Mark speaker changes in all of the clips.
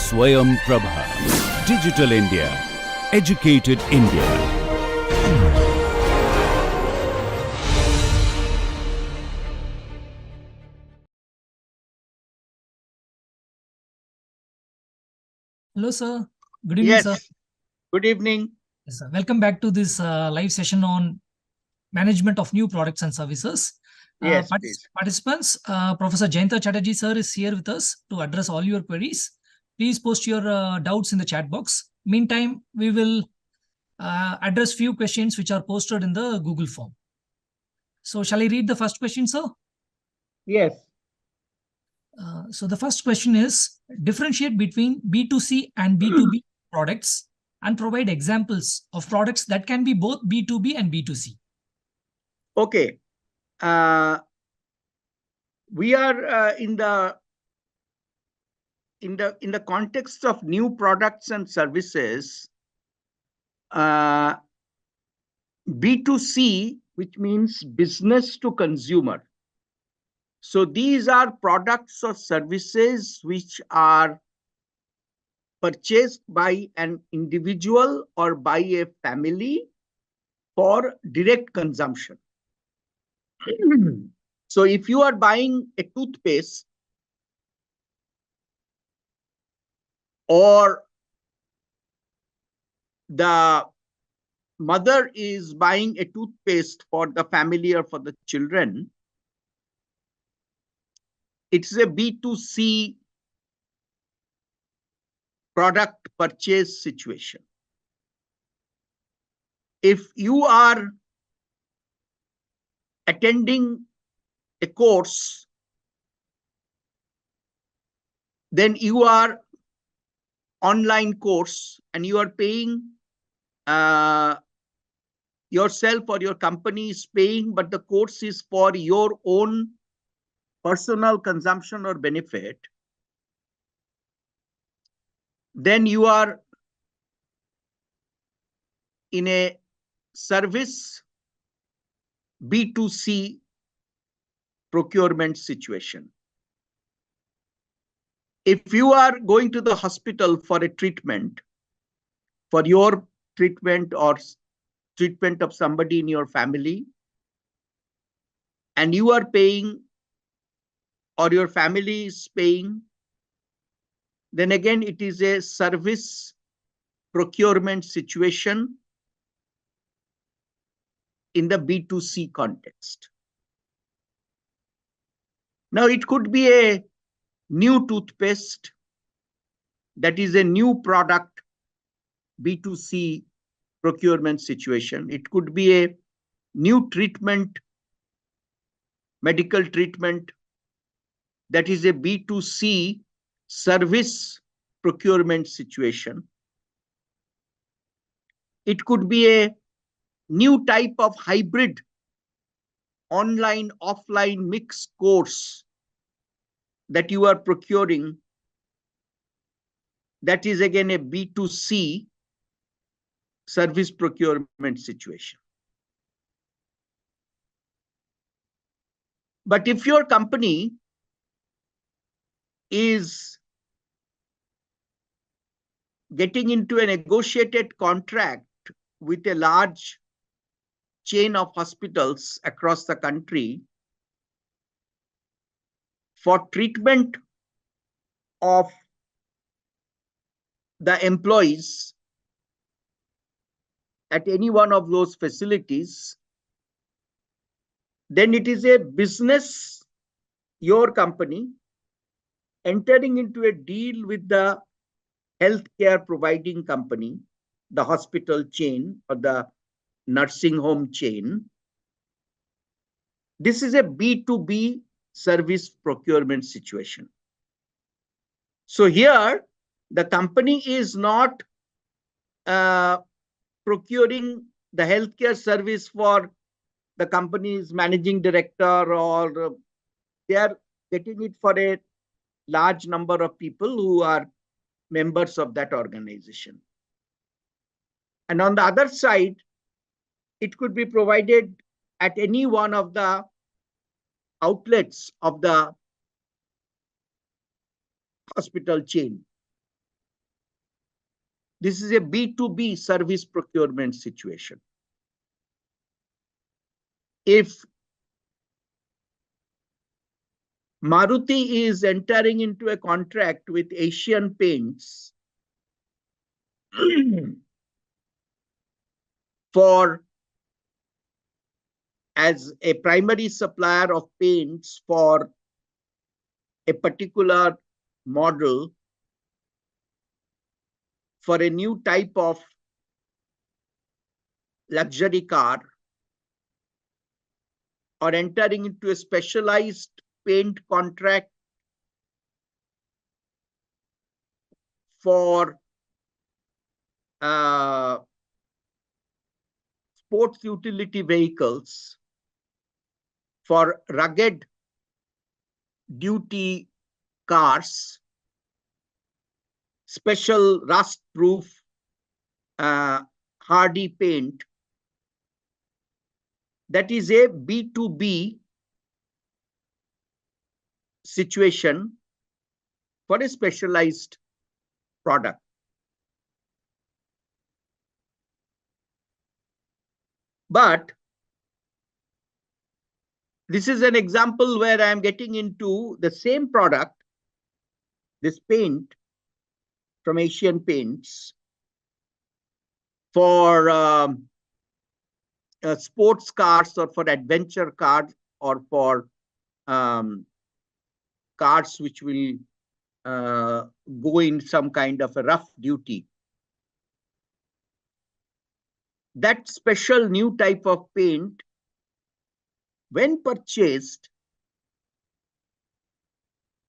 Speaker 1: Swayam Prabha. Digital India. Educated India.
Speaker 2: Hello, sir. Good evening, sir.
Speaker 3: Good evening.
Speaker 2: Yes, sir. Welcome back to this live session on management of new products and services.
Speaker 3: Yes, please.
Speaker 2: Participants, Professor Jayanta Chatterjee, sir, is here with us to address all your queries. Please post your doubts in the chat box. Meantime, we will address few questions which are posted in the Google form. So shall I read the first question, sir?
Speaker 3: Yes.
Speaker 2: So the first question is, differentiate between B2C and B2B products and provide examples of products that can be both B2B and B2C.
Speaker 3: Okay. We are in the context of new products and services. B2C, which means business to consumer. So these are products or services which are purchased by an individual or by a family for direct consumption. So if you are buying a toothpaste or the mother is buying a toothpaste for the family or for the children, it's a B2C product purchase situation. If you are attending a course, then you are online course and you are paying yourself or your company is paying, but the course is for your own personal consumption or benefit, then you are in a service B2C procurement situation. If you are going to the hospital for a treatment, for your treatment or treatment of somebody in your family, and you are paying or your family is paying, then again it is a service procurement situation in the B2C context. Now it could be a new toothpaste, that is a new product B2C procurement situation. It could be a new treatment, medical treatment, that is a B2C service procurement situation. It could be a new type of hybrid online offline mixed course that you are procuring. That is again a B2C service procurement situation. But if your company is getting into a negotiated contract with a large chain of hospitals across the country for treatment of the employees at any one of those facilities, then it is a business, your company, entering into a deal with the healthcare providing company, the hospital chain or the nursing home chain. This is a B2B service procurement situation. So here, the company is not procuring the healthcare service for the company's managing director, or they are getting it for a large number of people who are members of that organization. And on the other side, it could be provided at any one of the outlets of the hospital chain. This is a B2B service procurement situation. If Maruti is entering into a contract with Asian Paints for as a primary supplier of paints for a particular model for a new type of luxury car, or entering into a specialized paint contract for sports utility vehicles, for rugged duty cars, special rust-proof hardy paint, that is a B2B situation for a specialized product. But this is an example where I am getting into the same product, this paint from Asian Paints, for sports cars or for adventure cars or for cars which will go in some kind of a rough duty. That special new type of paint, when purchased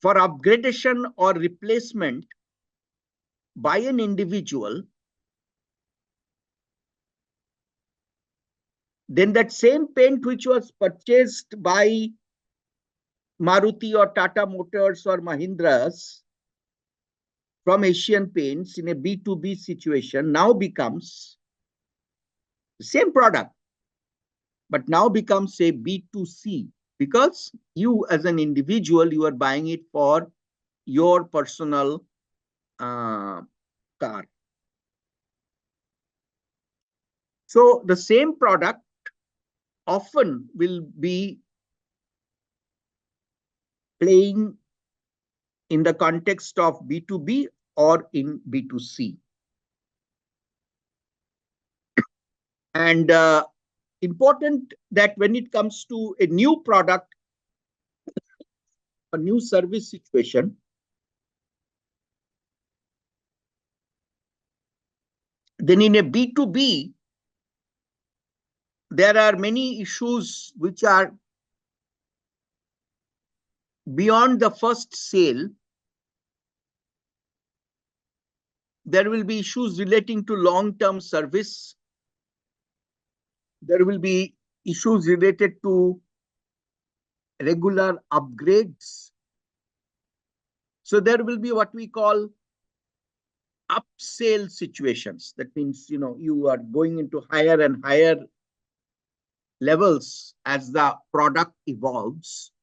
Speaker 3: for upgradation or replacement by an individual, then that same paint which was purchased by Maruti or Tata Motors or Mahindras from Asian Paints in a B2B situation now becomes the same product, but now becomes a B2C, because you as an individual, you are buying it for your personal car. So the same product often will be playing in the context of B2B or in B2C. And important that when it comes to a new product, a new service situation, then in a B2B, there are many issues which are beyond the first sale. There will be issues relating to long-term service. There will be issues related to regular upgrades. So there will be what we call upsell situations. That means, you are going into higher and higher levels as the product evolves.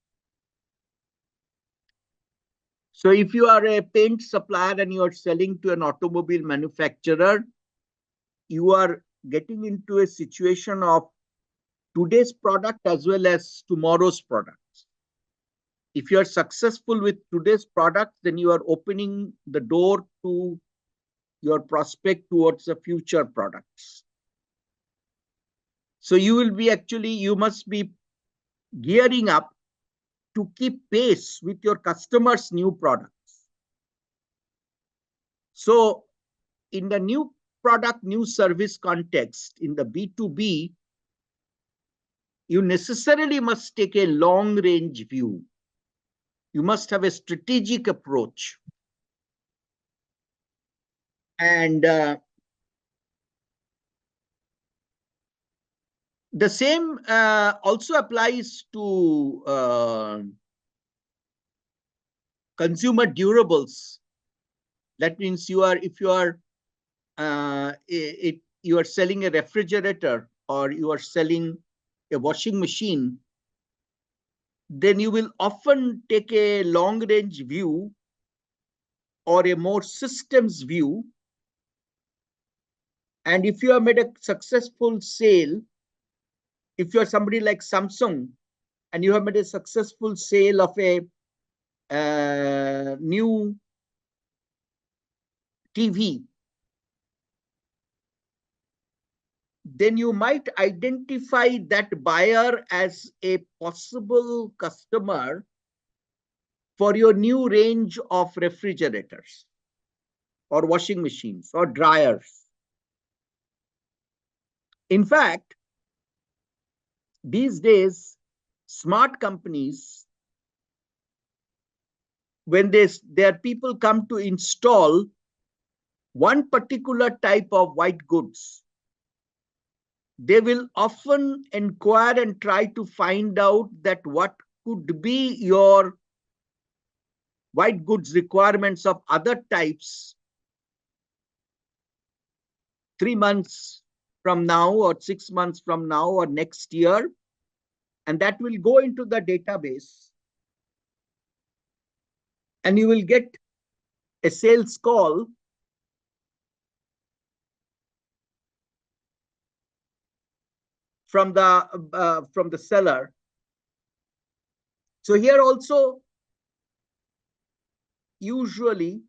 Speaker 3: So if you are a paint supplier and you are selling to an automobile manufacturer, you are getting into a situation of today's product as well as tomorrow's products. If you are successful with today's product, then you are opening the door to your prospect towards the future products. So you must be gearing up to keep pace with your customers' new products. So in the new product, new service context, in the B2B, you necessarily must take a long-range view. You must have a strategic approach. And the same also applies to consumer durables. That means if you are selling a refrigerator or you are selling a washing machine, then you will often take a long-range view or a more systems view And if you have made a successful sale, if you're somebody like Samsung and you have made a successful sale of a new TV, then you might identify that buyer as a possible customer for your new range of refrigerators or washing machines or dryers. In fact, these days, smart companies, when their people come to install one particular type of white goods, they will often inquire and try to find out that what could be your white goods requirements of other types 3 months from now or 6 months from now or next year, and that will go into the database, and you will get a sales call from the seller. So here also, usually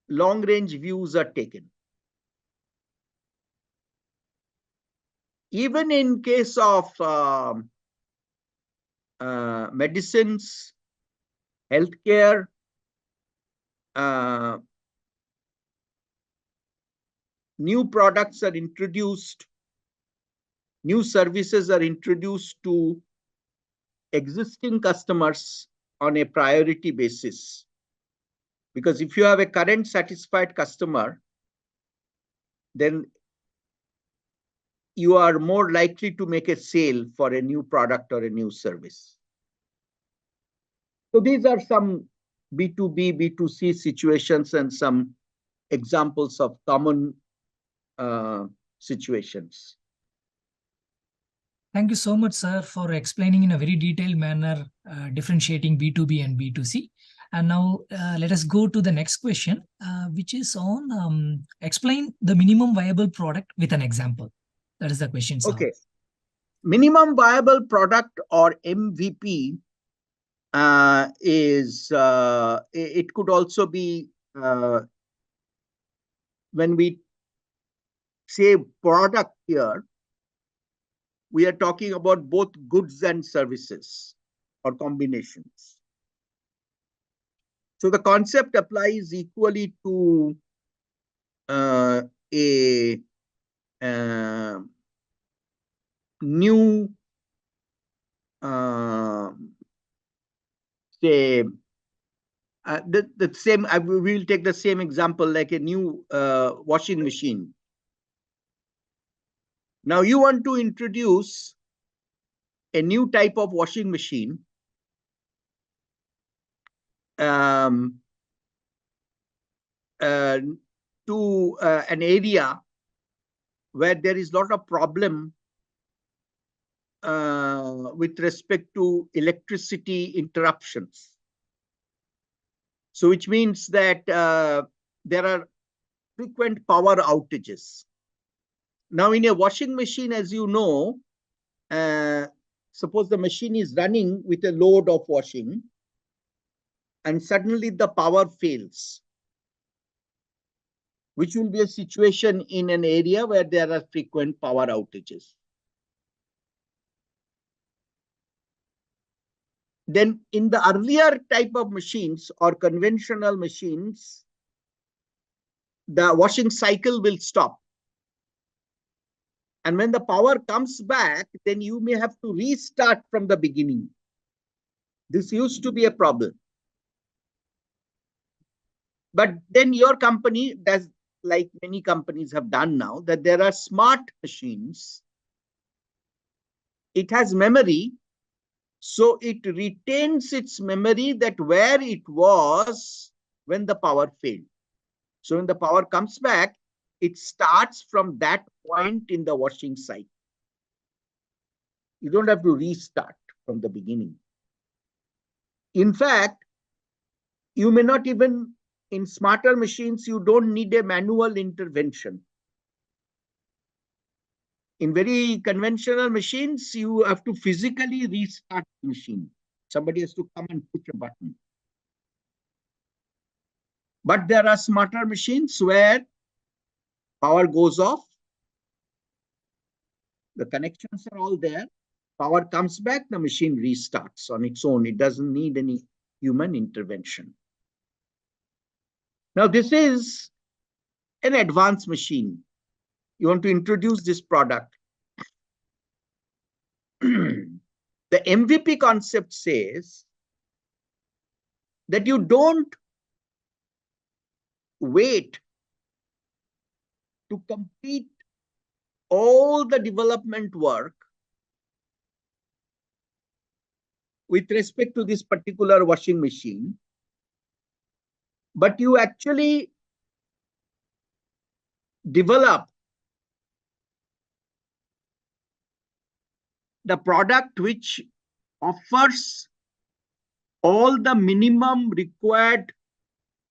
Speaker 3: long range views are taken. Even in case of medicines, healthcare, new products are introduced, new services are introduced to existing customers on a priority basis. Because if you have a current satisfied customer, then you are more likely to make a sale for a new product or a new service. So these are some B2B, B2C situations and some examples of common situations.
Speaker 2: Thank you so much, sir, for explaining in a very detailed manner, differentiating B2B and B2C. And now let us go to the next question, which is on explain the minimum viable product with an example. That is the question, sir.
Speaker 3: Okay. Minimum viable product or MVP it could also be when we say product here, we are talking about both goods and services or combinations. So the concept applies equally to a new say the same. We will take the same example like a new washing machine. Now you want to introduce a new type of washing machine to an area where there is a lot of problem with respect to electricity interruptions. So which means that there are frequent power outages. Now in a washing machine, as you know, suppose the machine is running with a load of washing and suddenly the power fails, which will be a situation in an area where there are frequent power outages. Then in the earlier type of machines or conventional machines, the washing cycle will stop. And when the power comes back, then you may have to restart from the beginning. This used to be a problem. But then your company does, like many companies have done now, that there are smart machines. It has memory, so it retains its memory that where it was when the power failed. So when the power comes back, it starts from that point in the washing cycle. You don't have to restart from the beginning. In fact, you may not even, in smarter machines, you don't need a manual intervention. In very conventional machines, you have to physically restart the machine. Somebody has to come and push a button. But there are smarter machines where power goes off. The connections are all there. Power comes back, the machine restarts on its own. It doesn't need any human intervention. Now, this is an advanced machine. You want to introduce this product. The MVP concept says that you don't wait to complete all the development work with respect to this particular washing machine, but you actually develop the product which offers all the minimum required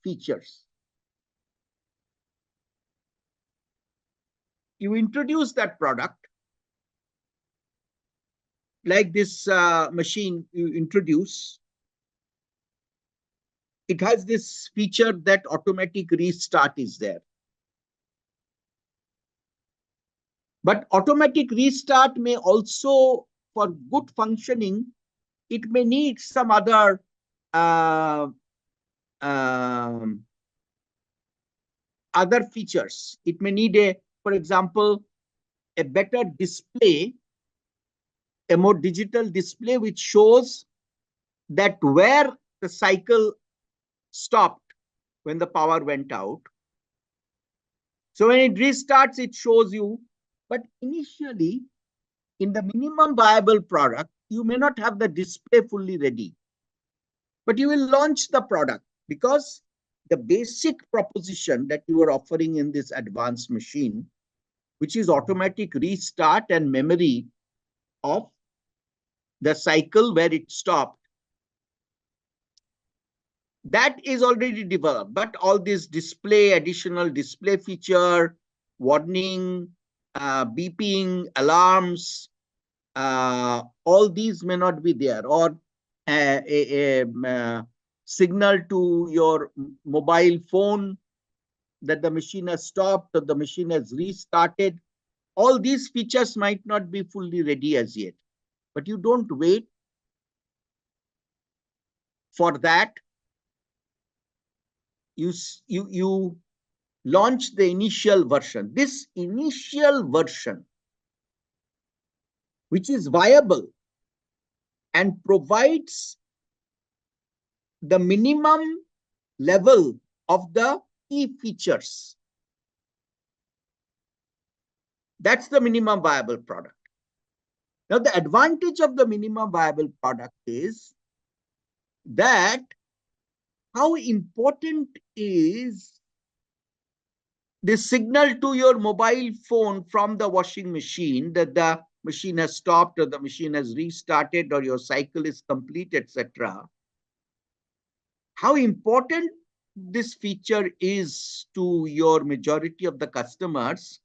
Speaker 3: features. You introduce that product, like this machine you introduce. It has this feature that automatic restart is there. But automatic restart may also, for good functioning, it may need some other other features. It may need for example, a better display, a more digital display which shows that where the cycle stopped when the power went out. So when it restarts, it shows you. But initially, in the minimum viable product, you may not have the display fully ready. But you will launch the product because the basic proposition that you are offering in this advanced machine, which is automatic restart and memory of the cycle where it stopped, that is already developed. But all this display, additional display feature, warning, beeping, alarms, all these may not be there, or a signal to your mobile phone that the machine has stopped or the machine has restarted. All these features might not be fully ready as yet, but you don't wait for that. You launch the initial version. This initial version, which is viable and provides the minimum level of the key features, that's the minimum viable product. Now, the advantage of the minimum viable product is that how important is the signal to your mobile phone from the washing machine that the machine has stopped or the machine has restarted or your cycle is complete, etc. How important this feature is to your majority of the customers.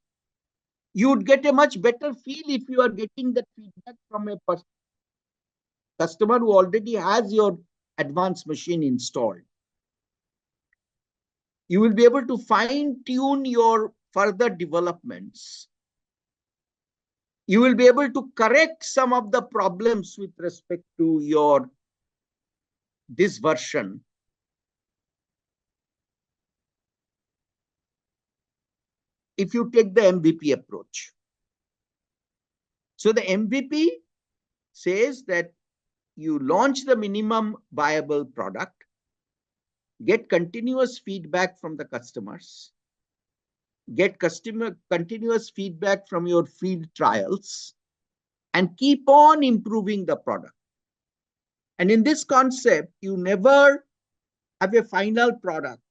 Speaker 3: You would get a much better feel if you are getting that feedback from a customer who already has your advanced machine installed. You will be able to fine-tune your further developments. You will be able to correct some of the problems with respect to this version. If you take the MVP approach. So the MVP says that you launch the minimum viable product, get continuous feedback from the customers, get continuous feedback from your field trials, and keep on improving the product. And in this concept, you never have a final product.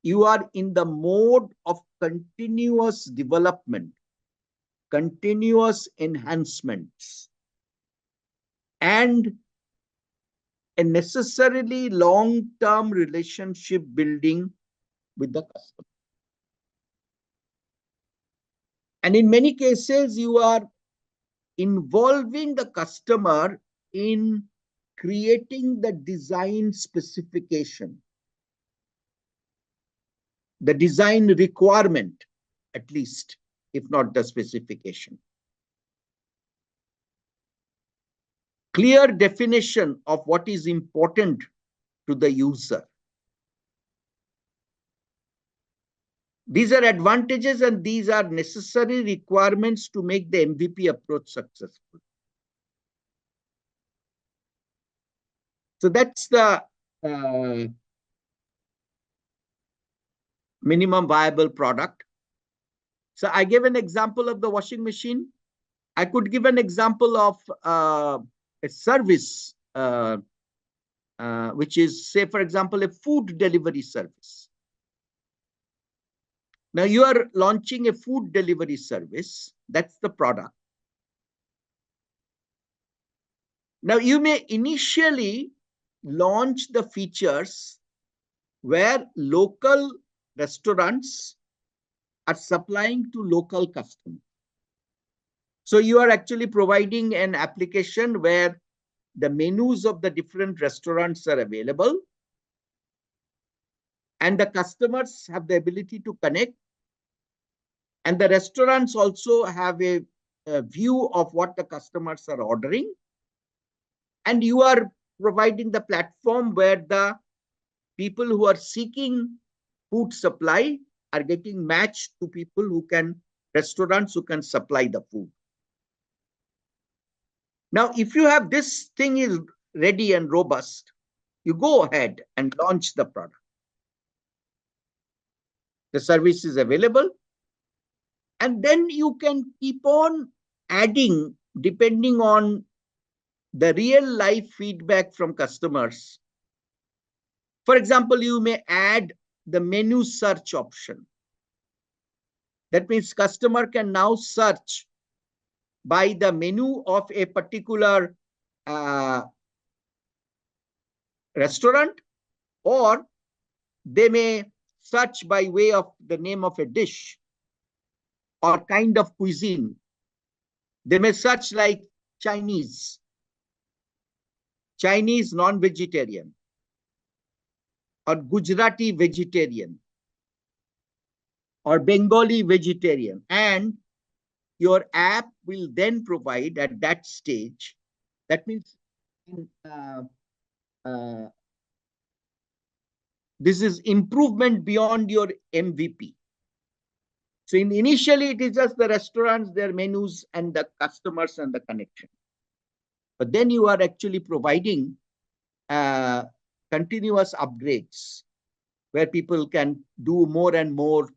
Speaker 3: You are in the mode of continuous development, continuous enhancements, and a necessarily long-term relationship building with the customer. And in many cases, you are involving the customer in creating the design specification, the design requirement, at least, if not the specification. Clear definition of what is important to the user. These are advantages and these are necessary requirements to make the MVP approach successful. So that's the minimum viable product. So I gave an example of the washing machine. I could give an example of a service, which is, say, for example, a food delivery service. Now you are launching a food delivery service. That's the product. Now you may initially launch the features where local restaurants are supplying to local customers. So you are actually providing an application where the menus of the different restaurants are available and the customers have the ability to connect, and the restaurants also have a view of what the customers are ordering, and you are providing the platform where the people who are seeking food supply are getting matched to people who can, restaurants who can supply the food. Now, if you have this thing is ready and robust, you go ahead and launch the product. The service is available, and then you can keep on adding depending on the real life feedback from customers. For example, you may add the menu search option. That means customer can now search by the menu of a particular restaurant, or they may search by way of the name of a dish or kind of cuisine. They may search like Chinese non-vegetarian, or Gujarati vegetarian, or Bengali vegetarian, and your app will then provide at that stage. That means this is improvement beyond your MVP. So initially it is just the restaurants, their menus, and the customers and the connection. But then you are actually providing continuous upgrades where people can do more and more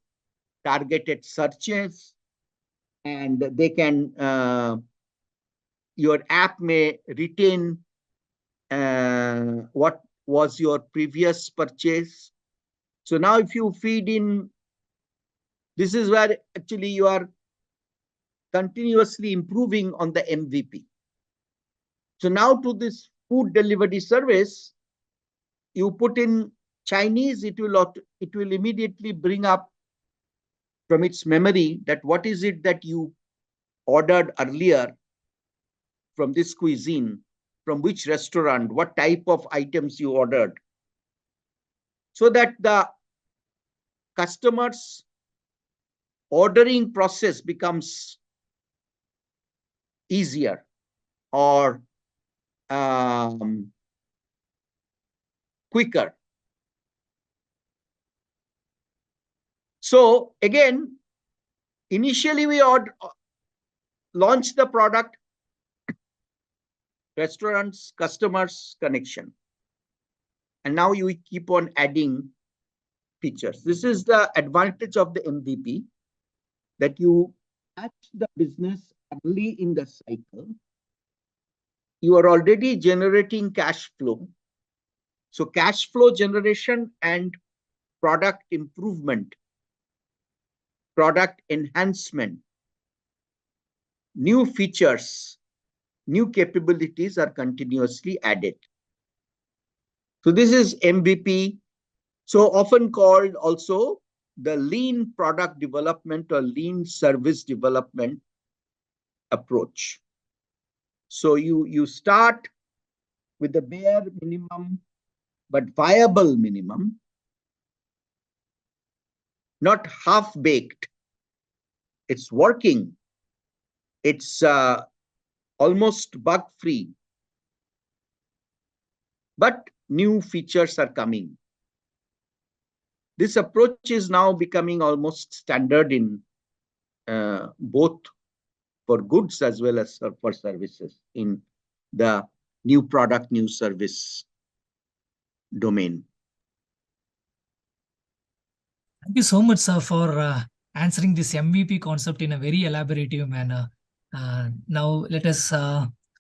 Speaker 3: targeted searches, and they can, your app may retain what was your previous purchase. So now if you feed in, this is where actually you are continuously improving on the MVP. So now to this food delivery service, you put in Chinese, it will immediately bring up from its memory that what is it that you ordered earlier from this cuisine, from which restaurant, what type of items you ordered, so that the customer's ordering process becomes easier or quicker. So again, initially we launched the product, restaurants, customers, connection. And now you keep on adding features. This is the advantage of the MVP, that you catch the business early in the cycle. You are already generating cash flow. So cash flow generation and product improvement, product enhancement, new features, new capabilities are continuously added. So this is MVP, so often called also the lean product development or lean service development approach. So you start with the bare minimum, but viable minimum, not half-baked. It's working. It's almost bug-free. But new features are coming. This approach is now becoming almost standard in both for goods as well as for services in the new product, new service domain.
Speaker 2: Thank you so much, sir, for answering this MVP concept in a very elaborative manner. Now, let us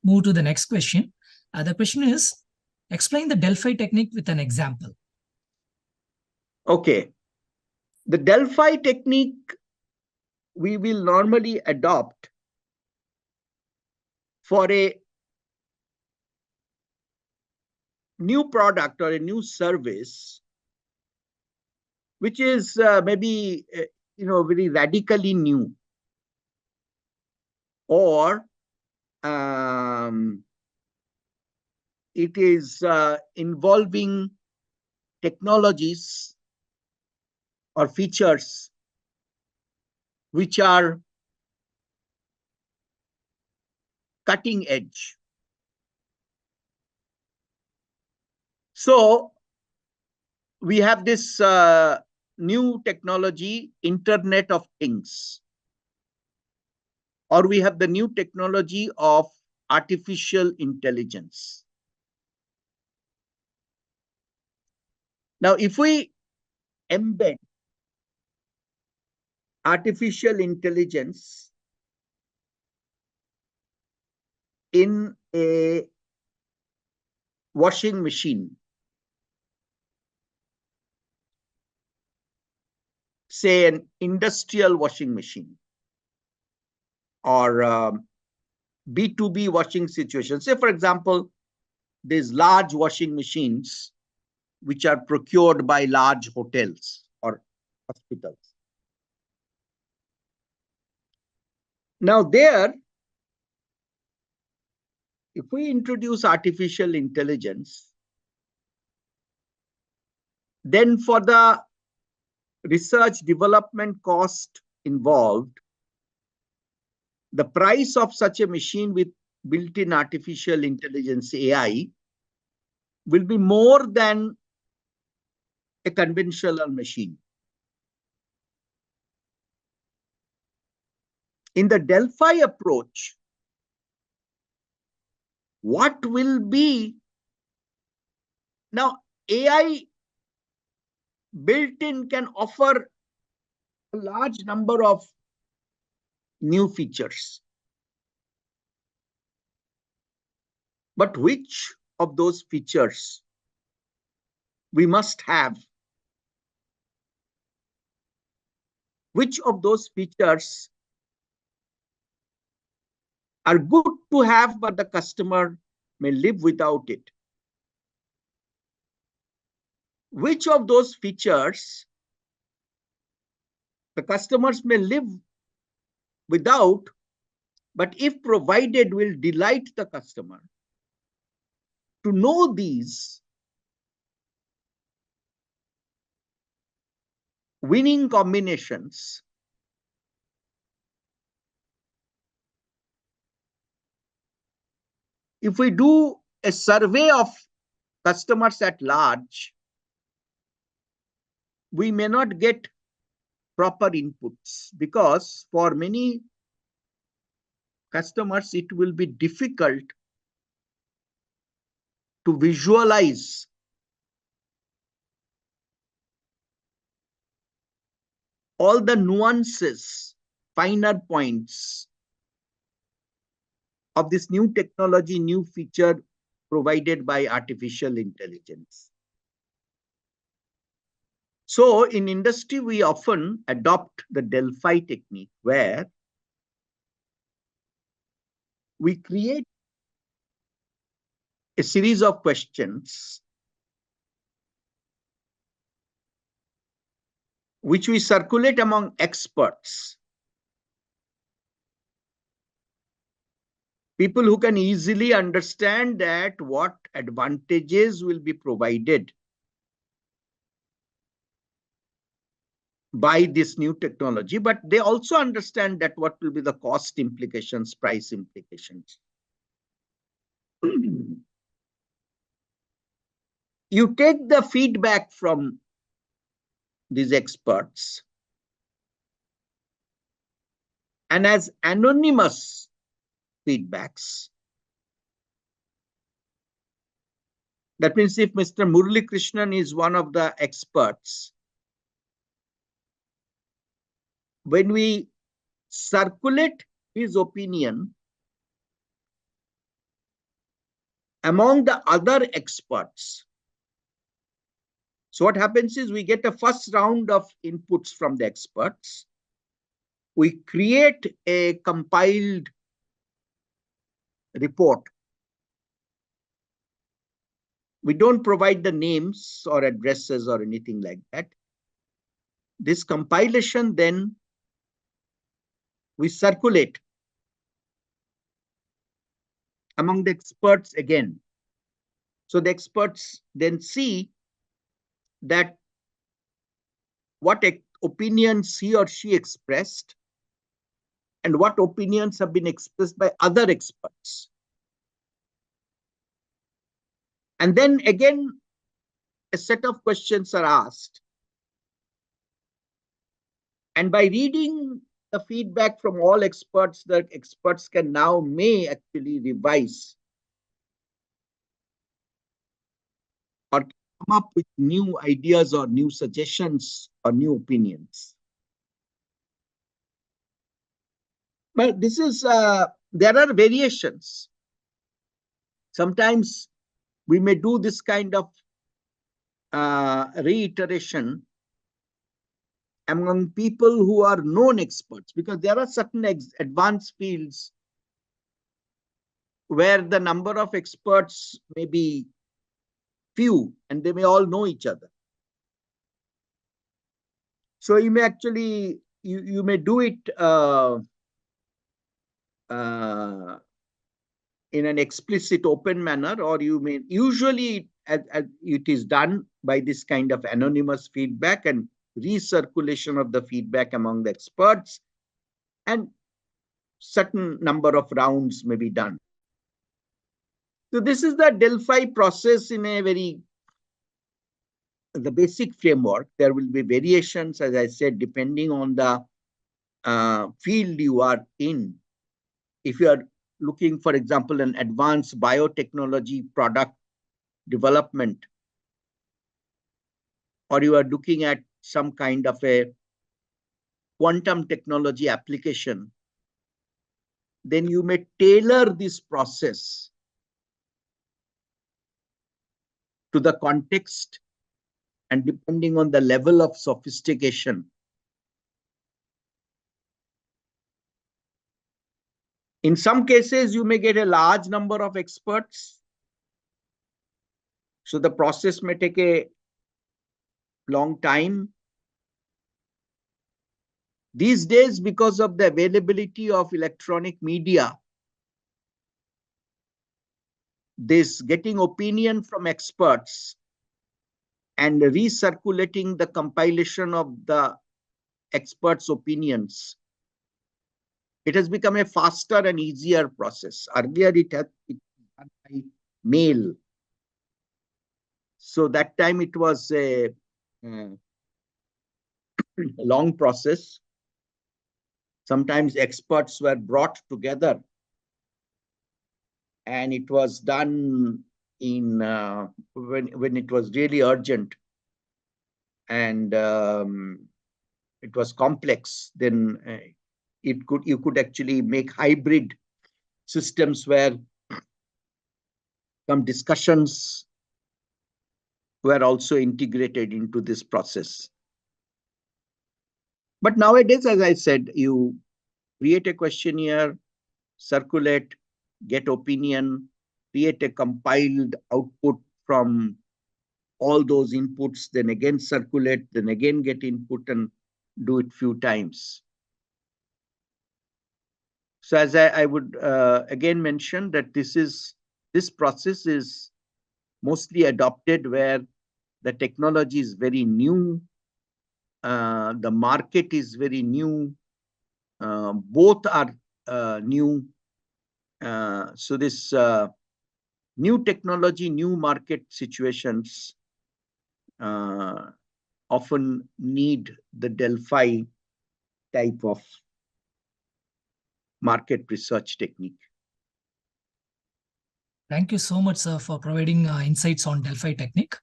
Speaker 2: move to the next question. The question is, explain the Delphi technique with an example.
Speaker 3: Okay. The Delphi technique we will normally adopt for a new product or a new service, which is maybe very radically new, or it is involving technologies or features which are cutting edge. So we have this new technology, Internet of Things, or we have the new technology of artificial intelligence. Now, if we embed artificial intelligence in a washing machine, say an industrial washing machine or B2B washing situation. Say, for example, these large washing machines which are procured by large hotels or hospitals. Now there, if we introduce artificial intelligence, then for the research development cost involved, the price of such a machine with built-in artificial intelligence AI will be more than a conventional machine. In the Delphi approach, what will be now AI built-in can offer a large number of new features. But which of those features we must have? Which of those features are good to have, but the customer may live without it? Which of those features the customers may live without, but if provided will delight the customer? To know these winning combinations, if we do a survey of customers at large, we may not get proper inputs, because for many customers it will be difficult to visualize all the nuances, finer points of this new technology, new feature provided by artificial intelligence. So in industry, we often adopt the Delphi technique, where we create a series of questions which we circulate among experts. People who can easily understand that what advantages will be provided by this new technology, but they also understand that what will be the cost implications, price implications. You take the feedback from these experts, and as anonymous feedbacks, that means if Mr. Murali Krishnan is one of the experts, when we circulate his opinion among the other experts, so what happens is we get a first round of inputs from the experts. We create a compiled report. We don't provide the names or addresses or anything like that. This compilation then we circulate among the experts again. So the experts then see that what opinions he or she expressed and what opinions have been expressed by other experts. And then again, a set of questions are asked. And by reading the feedback from all experts, the experts may actually revise or come up with new ideas or new suggestions or new opinions. But this is, there are variations. Sometimes we may do this kind of reiteration among people who are known experts, because there are certain advanced fields where the number of experts may be few and they may all know each other. So you may actually, you may do it in an explicit open manner, or you may usually it is done by this kind of anonymous feedback and recirculation of the feedback among the experts, and certain number of rounds may be done. So this is the Delphi process in a the basic framework. There will be variations, as I said, depending on the field you are in. If you are looking, for example, an advanced biotechnology product development, or you are looking at some kind of a quantum technology application, then you may tailor this process to the context and depending on the level of sophistication. In some cases, you may get a large number of experts. So the process may take a long time. These days, because of the availability of electronic media, this getting opinion from experts and recirculating the compilation of the experts' opinions, it has become a faster and easier process. Earlier, it had been done by mail. So that time it was a long process. Sometimes experts were brought together and it was done in when it was really urgent and it was complex, then you could actually make hybrid systems where some discussions were also integrated into this process. But nowadays, as I said, you create a questionnaire, circulate, get opinion, create a compiled output from all those inputs, then again circulate, then again get input and do it few times. So as I would again mention that this process is mostly adopted where the technology is very new, the market is very new, both are new. So this new technology, new market situations often need the Delphi type of market research technique.
Speaker 2: Thank you so much, sir, for providing insights on Delphi technique.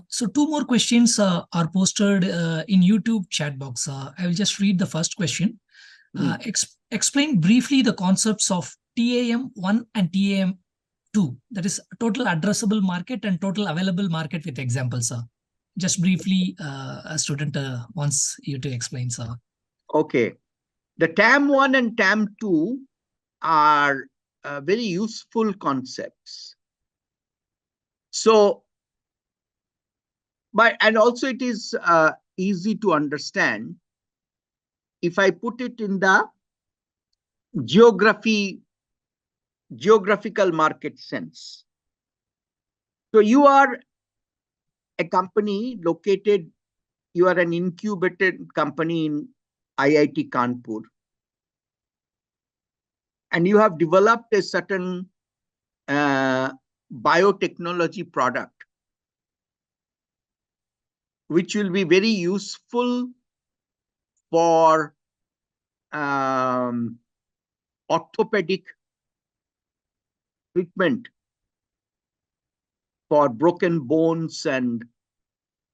Speaker 2: So two more questions are posted in YouTube chat box. I will just read the first question. Explain briefly the concepts of TAM1 and TAM2, that is total addressable market and total available market with examples, sir. Just briefly, a student wants you to explain, sir.
Speaker 3: Okay. The TAM1 and TAM2 are very useful concepts. So, and also it is easy to understand if I put it in the geographical market sense. So you are a company located, you are an incubated company in IIT Kanpur, and you have developed a certain biotechnology product which will be very useful for orthopedic treatment for broken bones and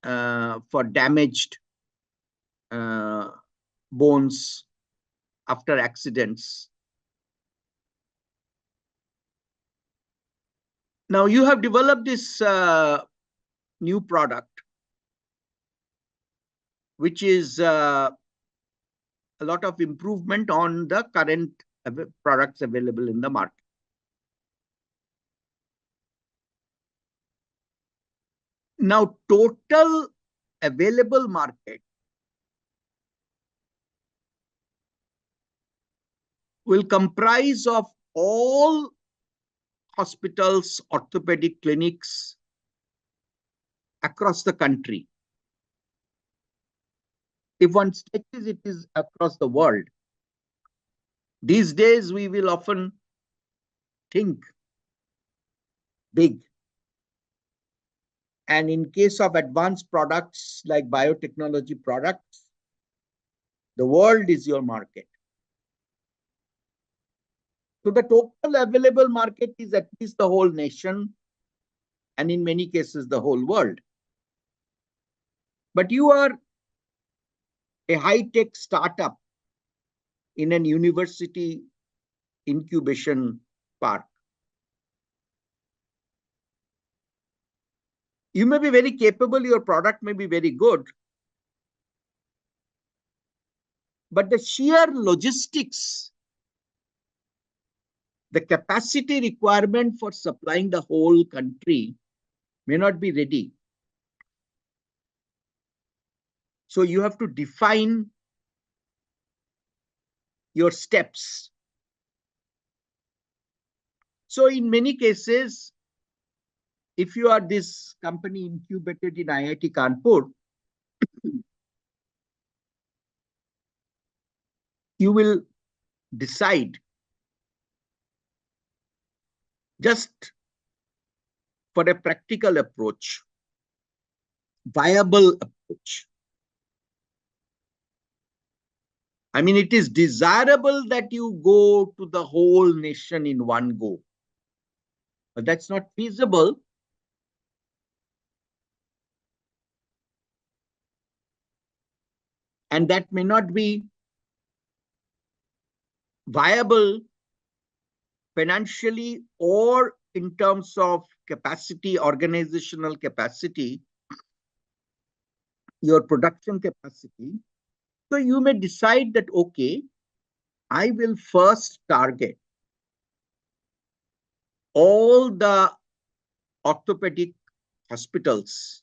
Speaker 3: for damaged bones after accidents. Now you have developed this new product, which is a lot of improvement on the current products available in the market. Now, total available market will comprise of all hospitals, orthopedic clinics across the country. If one stretches, it is across the world. These days, we will often think big. And in case of advanced products like biotechnology products, the world is your market. So the total available market is at least the whole nation, and in many cases, the whole world. But you are a high-tech startup in an university incubation park. You may be very capable, your product may be very good, but the sheer logistics, the capacity requirement for supplying the whole country may not be ready. So you have to define your steps. So in many cases, if you are this company incubated in IIT Kanpur, you will decide just for a practical approach, viable approach. I mean, it is desirable that you go to the whole nation in one go, but that's not feasible. And that may not be viable financially or in terms of capacity, organizational capacity, your production capacity. So you may decide that, okay, I will first target all the orthopedic hospitals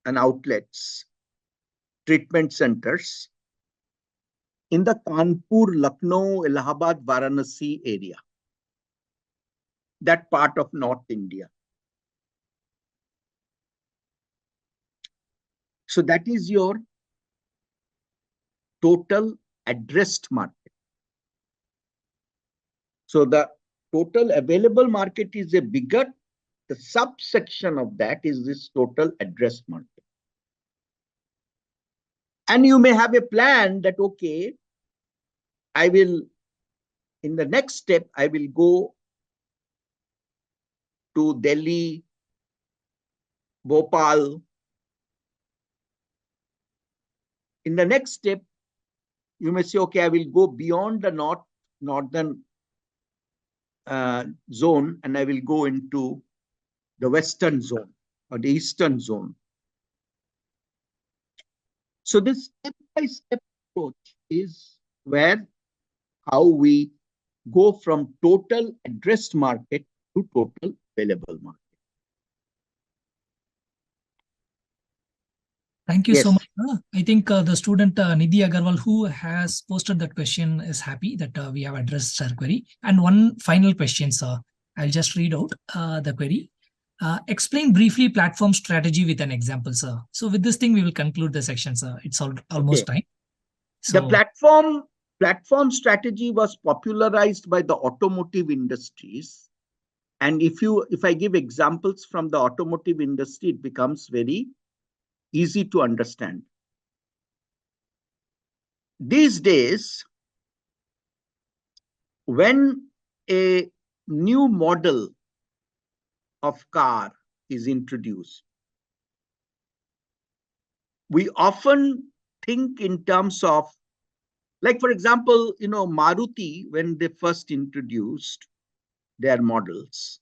Speaker 3: and outlets, treatment centers in the Kanpur, Lucknow, Allahabad, Varanasi area, that part of North India. So that is your total addressed market. So the total available market is a bigger, the subsection of that is this total addressed market. And you may have a plan that, okay, I will, in the next step, I will go to Delhi, Bhopal. In the next step, you may say, okay, I will go beyond the northern zone and I will go into the western zone or the eastern zone. So this step-by-step approach is how we go from total addressed market to total available market.
Speaker 2: Thank you so
Speaker 3: Yes.
Speaker 2: much. I think the student Nidhi Agarwal who has posted that question is happy that we have addressed her query. And one final question, sir. I'll just read out the query. Explain briefly platform strategy with an example, sir. So with this thing, we will conclude the section, sir. It's almost time.
Speaker 3: So, the platform strategy was popularized by the automotive industries. And if I give examples from the automotive industry, it becomes very easy to understand. These days, when a new model of car is introduced, we often think in terms of, like, for example, Maruti, when they first introduced their models,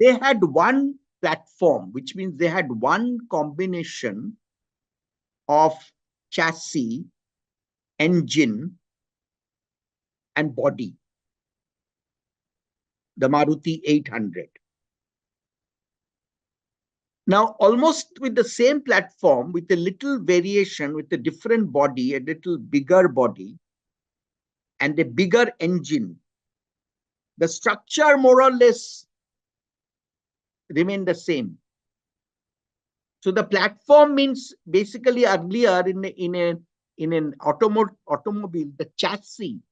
Speaker 3: they had one platform, which means they had one combination of chassis, engine, and body, the Maruti 800. Now, almost with the same platform, with a little variation, with a different body, a little bigger body, and a bigger engine, the structure more or less remained the same. So the platform means basically earlier in an automobile, the chassis,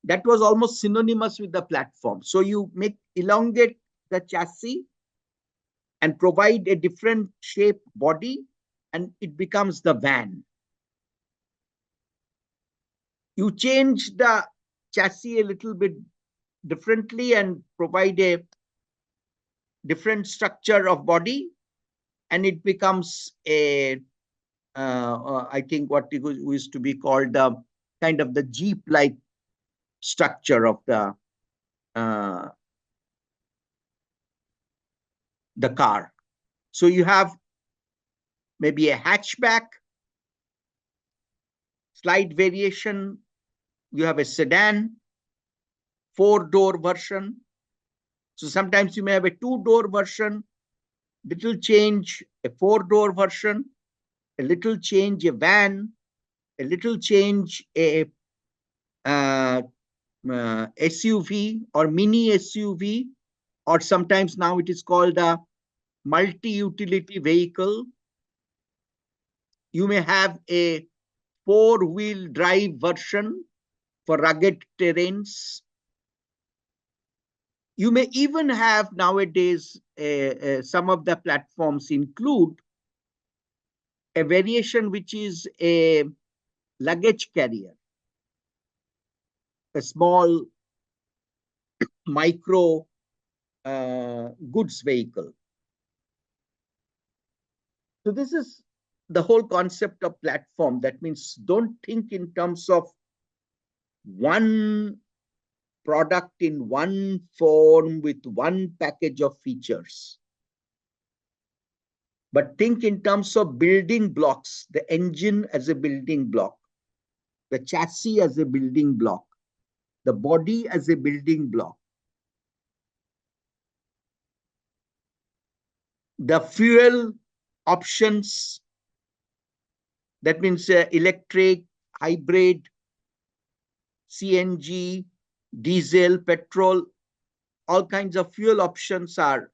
Speaker 3: that was almost synonymous with the platform. So you elongate the chassis and provide a different shape body, and it becomes the van. You change the chassis a little bit differently and provide a different structure of body, and it becomes I think what it used to be called the kind of the Jeep-like structure of the car. So you have maybe a hatchback, slight variation. You have a sedan, 4-door version. So sometimes you may have a 2-door version, little change, a 4-door version, a little change, a van, a little change, a SUV or mini SUV, or sometimes now it is called a multi-utility vehicle. You may have a 4-wheel drive version for rugged terrains. You may even have nowadays, some of the platforms include a variation which is a luggage carrier, a small micro goods vehicle. So this is the whole concept of platform. That means don't think in terms of one product in one form with one package of features, but think in terms of building blocks, the engine as a building block, the chassis as a building block, the body as a building block. the fuel options, that means electric, hybrid, CNG, diesel, petrol, all kinds of fuel options are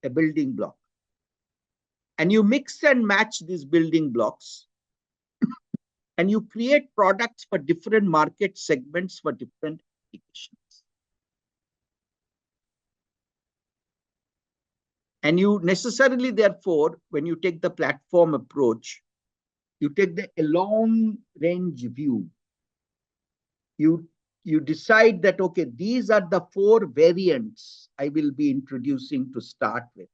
Speaker 3: a building block. And you mix and match these building blocks and you create products for different market segments for different applications. And you necessarily, therefore, when you take the platform approach, you take a long range view. You decide that, okay, these are the 4 variants I will be introducing to start with.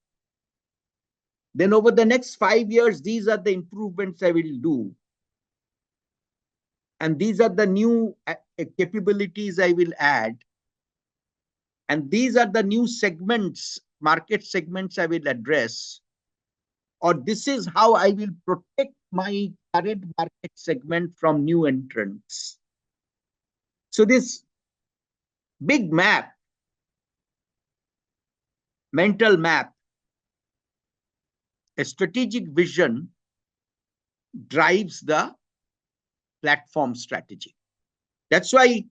Speaker 3: Then over the next 5 years, these are the improvements I will do. And these are the new capabilities I will add. And these are the new segments, market segments I will address. Or this is how I will protect my current market segment from new entrants. So this big map, mental map, a strategic vision drives the platform strategy. That's why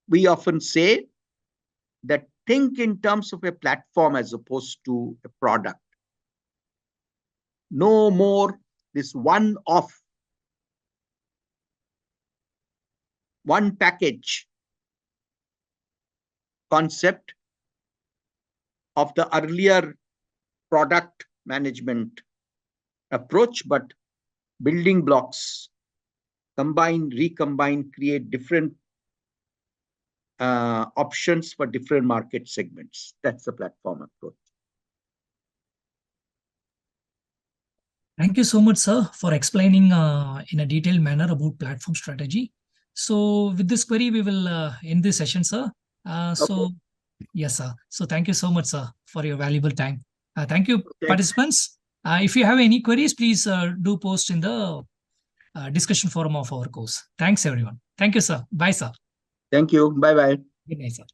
Speaker 3: we often say that think in terms of a platform as opposed to a product. No more this one-off, one package concept of the earlier product management approach, but building blocks, combine, recombine, create different options for different market segments. That's the platform approach.
Speaker 2: Thank you so much, sir, for explaining in a detailed manner about platform strategy. So with this query, we will end this session, sir. So yes, sir. So thank you so much, sir, for your valuable time. Thank you, participants. If you have any queries, please do post in the discussion forum of our course. Thanks, everyone. Thank you, sir. Bye, sir.
Speaker 3: Thank you. Bye-bye.
Speaker 2: Good night, sir.